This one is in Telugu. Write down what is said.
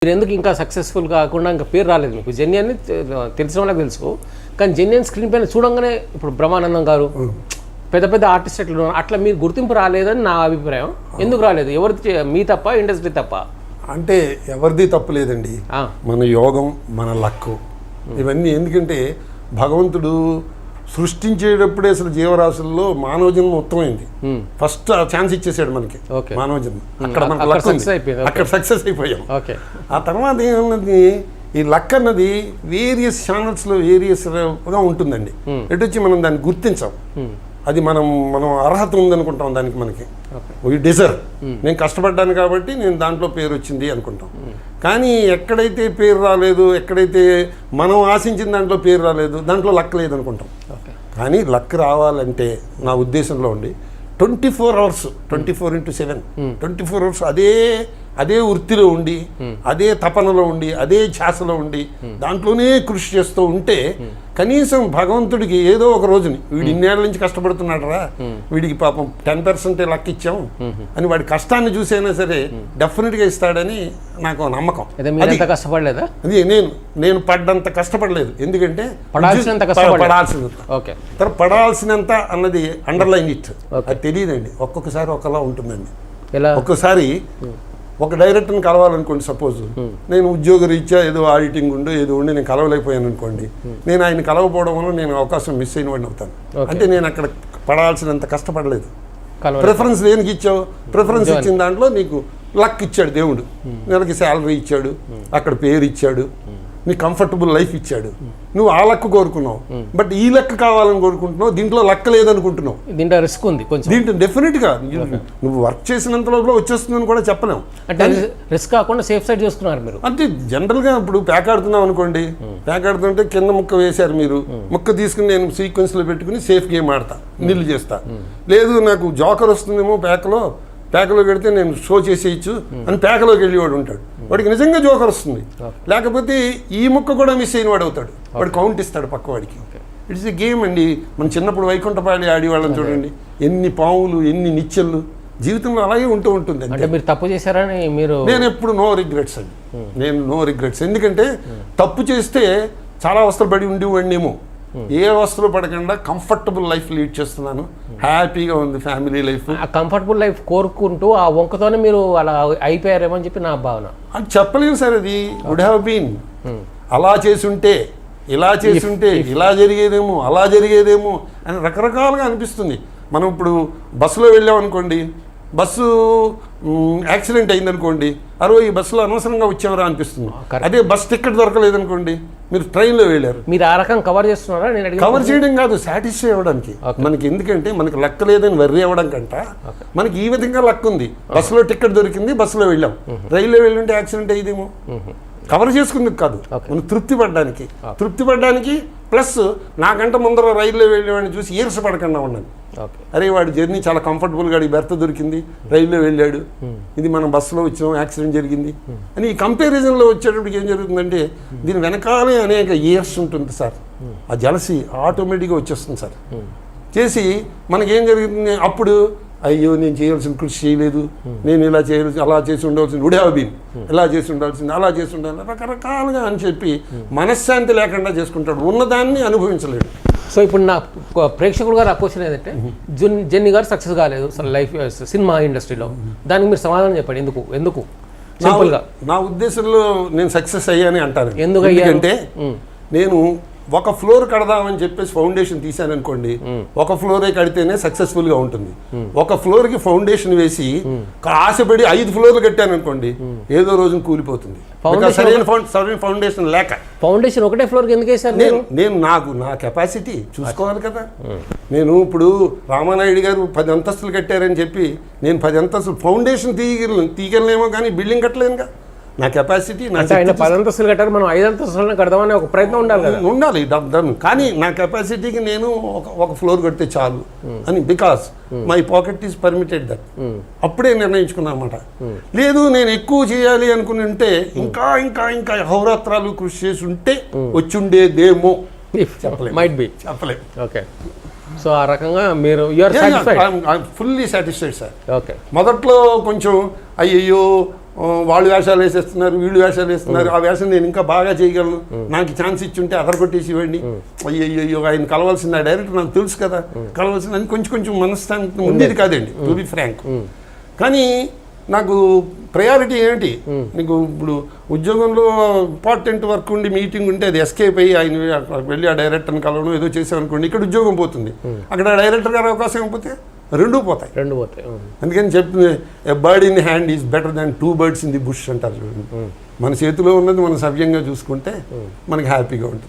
మీరు ఎందుకు ఇంకా సక్సెస్ఫుల్ కాకుండా ఇంకా పేరు రాలేదు మీకు? జెన్యన్ తెలిసిన వాళ్ళకి తెలుసు, కానీ జెన్యన్ స్క్రీన్ పైన చూడంగానే ఇప్పుడు బ్రహ్మానందం గారు పెద్ద పెద్ద ఆర్టిస్టులు అట్లా మీరు గుర్తింపు రాలేదని నా అభిప్రాయం. ఎందుకు రాలేదు? ఎవరి మీ తప్ప, ఇండస్ట్రీ తప్ప? అంటే ఎవరిది తప్పు లేదండి. మన యోగం, మన లక్కు ఇవన్నీ. ఎందుకంటే భగవంతుడు సృష్టించేటప్పుడే అసలు జీవరాశుల్లో మానవ జన్మ ఉత్తమైంది. ఫస్ట్ ఆ ఛాన్స్ ఇచ్చేసాడు మనకి మానవ జన్మ. అక్కడ మనకు లక్ ఉంది, అక్కడ సక్సెస్ అయిపోయాం. ఆ తర్వాత ఏమన్నది, ఈ లక్ అన్నది వేరియస్ ఛానల్స్లో వేరియస్గా ఉంటుందండి. ఎటు వచ్చి మనం దాన్ని గుర్తించాం. అది మనం అర్హత ఉందనుకుంటాం దానికి. మనకి వీ డిజర్వ్, నేను కష్టపడ్డాను కాబట్టి నేను దాంట్లో పేరు వచ్చింది అనుకుంటాం. కానీ ఎక్కడైతే పేరు రాలేదు, ఎక్కడైతే మనం ఆశించిన దాంట్లో పేరు రాలేదు, దాంట్లో లక్ లేదనుకుంటాం. కానీ లక్ రావాలంటే నా ఉద్దేశంలో ఉండి 24 hours 24/7 24 hours అదే వృత్తిలో ఉండి, అదే తపనలో ఉండి, అదే ఛాసలో ఉండి, దాంట్లోనే కృషి చేస్తూ ఉంటే కనీసం భగవంతుడికి ఏదో ఒక రోజుని వీడి ఇన్నేళ్ళ నుంచి కష్టపడుతున్నాడు రా, వీడికి పాపం 10% లక్ ఇచ్చాం అని వాడి కష్టాన్ని చూసైనా సరే డెఫినెట్గా ఇస్తాడని నాకు నమ్మకం. కష్టపడలేదా? అది నేను పడ్డంత కష్టపడలేదు. ఎందుకంటే పడాల్సినంత అన్నది అండర్లైన్ ఇట్. అది తెలియదండి. ఒక్కొక్కసారి ఒకలా ఉంటుందండి. ఒక్కొక్కసారి ఒక డైరెక్టర్ని కలవాలనుకోండి, సపోజ్ నేను ఉద్యోగ రీత్యా ఏదో ఆడిటింగ్ ఉండి ఏదో ఉండి నేను కలవలేకపోయాను అనుకోండి, నేను ఆయన కలవకపోవడం వల్ల నేను అవకాశం మిస్ అయిన వాడిని అవుతాను. అంటే నేను అక్కడ పడాల్సినంత కష్టపడలేదు. ప్రిఫరెన్స్ దేనికి ఇచ్చావు? ప్రిఫరెన్స్ ఇచ్చిన దాంట్లో నీకు లక్ ఇచ్చాడు దేవుడు. నెలకి శాలరీ ఇచ్చాడు, అక్కడ పేరు ఇచ్చాడు, నీ కంఫర్టబుల్ లైఫ్ ఇచ్చాడు. నువ్వు ఆ లక్ కోరుకున్నావు, బట్ ఈ లక్ కావాలని కోరుకుంటున్నావు. దీంట్లో లక్ లేదనుకుంటున్నావు. దీంట్లో రిస్క్ ఉంది కొంచెం. దీంట్లో డెఫినెట్గా నువ్వు వర్క్ చేసినంత లోపల వచ్చేస్తుందని కూడా చెప్పలేము. అంటే రిస్క్ కాకుండా సేఫ్ సైడ్ చేసుకున్నారు మీరు. అంటే జనరల్గా ఇప్పుడు ప్యాక్ ఆడుతున్నాం అనుకోండి, ప్యాక్ ఆడుతుంటే కింద ముక్క వేశారు మీరు, ముక్క తీసుకుని నేను సీక్వెన్స్లో పెట్టుకుని సేఫ్ గేమ్ ఆడతా, నిల్లు చేస్తా. లేదు నాకు జోకర్ వస్తుందేమో ప్యాకలో పెడితే నేను షో చేసేయచ్చు అని ప్యాకలోకి వెళ్ళేవాడు ఉంటాడు. వాడికి నిజంగా జోకర్ వస్తుంది. లేకపోతే ఈ ముక్క కూడా మిస్ అయిన వాడు అవుతాడు. వాడు కౌంట్ ఇస్తాడు పక్కవాడికి. ఇట్స్ ఎ గేమ్ అండి. మనం చిన్నప్పుడు వైకుంఠపాళి ఆడేవాళ్ళని చూడండి, ఎన్ని పావులు, ఎన్ని నిచ్చెళ్ళు. జీవితంలో అలాగే ఉంటుంది. అంటే మీరు తప్పు చేశారని మీరు? నేను ఎప్పుడు నో రిగ్రెట్స్ అండి. నేను నో రిగ్రెట్స్. ఎందుకంటే తప్పు చేస్తే చాలా అవస్థలు పడి ఉండేవాడినేమో. ఏ అవస్థలో పడకుండా కంఫర్టబుల్ లైఫ్ లీడ్ చేస్తున్నాను. హ్యాపీగా ఉంది ఫ్యామిలీ లైఫ్. ఆ కంఫర్టబుల్ లైఫ్ కోరుకుంటూ ఆ వంకతోనే మీరు అలా అయిపోయారేమో అని చెప్పి నా భావన. అని చెప్పలేము సార్. అది వుడ్ హ్యావ్ బీన్, అలా చేసుంటే, ఇలా చేసుంటే, ఇలా జరిగేదేమో, అలా జరిగేదేమో అని రకరకాలుగా అనిపిస్తుంది. మనం ఇప్పుడు బస్సులో వెళ్ళాం అనుకోండి, బస్సు యాక్సిడెంట్ అయిందనుకోండి, ఈ బస్సులో అనవసరంగా వచ్చామరా అనిపిస్తుంది. అదే బస్ టికెట్ దొరకలేదనుకోండి, మీరు ట్రైన్లో వెళ్ళారు. మీరు ఆ రకం కవర్ చేస్తున్నారా? కవర్ చేయడం కాదు, సాటిస్ఫై అవ్వడానికి. మనకి ఎందుకంటే మనకి లక్ లేదని వర్రీ అవ్వడం కంట, మనకి ఈ విధంగా లక్ ఉంది. బస్సులో టికెట్ దొరికింది, బస్సులో వెళ్ళాం. రైల్లో వెళ్ళుంటే యాక్సిడెంట్ అయ్యేదేమో. కవర్ చేసుకుందుకు కాదు, మనం తృప్తి పడ్డానికి ప్లస్ నాకంట ముందర రైల్లో వెళ్ళేవాడిని చూసి ఈర్షపడకుండా ఉన్నాను. అరే వాడి జర్నీ చాలా కంఫర్టబుల్గా, బెర్త్ దొరికింది, రైల్లో వెళ్ళాడు, ఇది మనం బస్సులో వచ్చాం, యాక్సిడెంట్ జరిగింది అని ఈ కంపారిజన్లో వచ్చేటప్పటికి ఏం జరుగుతుందంటే దీని వెనకాలే అనేక ఇయర్స్ ఉంటుంది సార్. ఆ జలసి ఆటోమేటిక్గా వచ్చేస్తుంది సార్. చేసి మనకేం జరుగుతుంది, అప్పుడు అయ్యో నేను చేయాల్సిన కృషి చేయలేదు, నేను ఇలా చేయాల్సి, అలా చేసి ఉండవలసింది, వుడ్ హ్యావ్ బీన్, ఇలా చేసి ఉండాల్సింది, అలా చేసి ఉండాలి, రకరకాలుగా అని చెప్పి మనశ్శాంతి లేకుండా చేసుకుంటాడు. ఉన్నదాన్ని అనుభవించలేడు. సో ఇప్పుడు నా ప్రేక్షకుడు గారు ఆ క్వశ్చన్ ఏంటంటే, జెన్నీ గారు సక్సెస్ కాలేదు లైఫ్ సినిమా ఇండస్ట్రీలో, దానికి మీరు సమాధానం చెప్పండి. ఎందుకు సింపుల్గా? నా ఉద్దేశంలో నేను సక్సెస్ అయ్యాని అంటాను. ఎందుకంటే నేను ఒక ఫ్లోర్ కడదామని చెప్పేసి ఫౌండేషన్ తీసాను అనుకోండి, ఒక ఫ్లోరే కడితేనే సక్సెస్ఫుల్గా ఉంటుంది. ఒక ఫ్లోర్కి ఫౌండేషన్ వేసి ఆశపడి 5 ఫ్లోర్లు కట్టాను అనుకోండి, ఏదో రోజున కూలిపోతుంది. సరైన ఫౌండేషన్ లేక. ఫౌండేషన్ ఒకటే ఫ్లోర్కి ఎందుకు వేసారు? నేను నా కెపాసిటీ చూసుకోవాలి కదా. నేను ఇప్పుడు రామానాయుడు గారు 10 అంతస్తులు కట్టారని చెప్పి నేను 10 అంతస్తులు ఫౌండేషన్ తీయగలనేమో కానీ బిల్డింగ్ కట్టలేనుగా. నా కెపాసిటీ, ఆయన 10 అంతస్తులు కట్టారు, మనం 5 అంతస్తులను కడదామని ఒక ప్రయత్నం ఉండాలి. కానీ నా కెపాసిటీకి నేను ఒక ఫ్లోర్ కడితే చాలు అని, because my pocket is permitted that. అప్పుడే నిర్ణయించుకున్నా అన్నమాట. లేదు నేను ఎక్కువ చేయాలి అనుకుని ఉంటే ఇంకా ఇంకా ఇంకా అహోరాత్రాలు కృషి చేసి ఉంటే వచ్చుండేదేమో. చెప్పలేం. ఓకే. సో ఆ రకంగా మీరు ఫుల్లీ సాటిస్ఫైడ్ సార్. ఓకే. మొదట్లో కొంచెం అయ్యయ్యో వాళ్ళు వేషాలు వేసేస్తున్నారు, వీళ్ళు వేషాలు వేస్తున్నారు, ఆ వేషం నేను ఇంకా బాగా చేయగలను, నాకు ఛాన్స్ ఇచ్చుంటే అదరగొట్టేసి ఇవ్వండి, అయ్యో ఆయన కలవాల్సిన డైరెక్టర్ నాకు తెలుసు కదా, కలవాల్సిన అని కొంచెం మనస్థానం ఉండేది కాదండి, టు బి ఫ్రాంక్. కానీ నాకు ప్రయారిటీ ఏంటి, నీకు ఇప్పుడు ఉద్యోగంలో ఇంపార్టెంట్ వర్క్ ఉండి మీటింగ్ ఉంటే అది ఎస్కేప్ అయ్యి ఆయన వెళ్ళి ఆ డైరెక్టర్ని కలవడం ఏదో చేసామనుకోండి, ఇక్కడ ఉద్యోగం పోతుంది, అక్కడ డైరెక్టర్ గారు అవకాశం ఇవ్వకపోతే రెండు పోతాయి. అందుకని చెప్తుంది, a bird in hand is better than 2 birds in the bush అంటారు చూడండి. మన చేతిలో ఉన్నది మనం సవ్యంగా చూసుకుంటే మనకి హ్యాపీగా ఉంటుంది.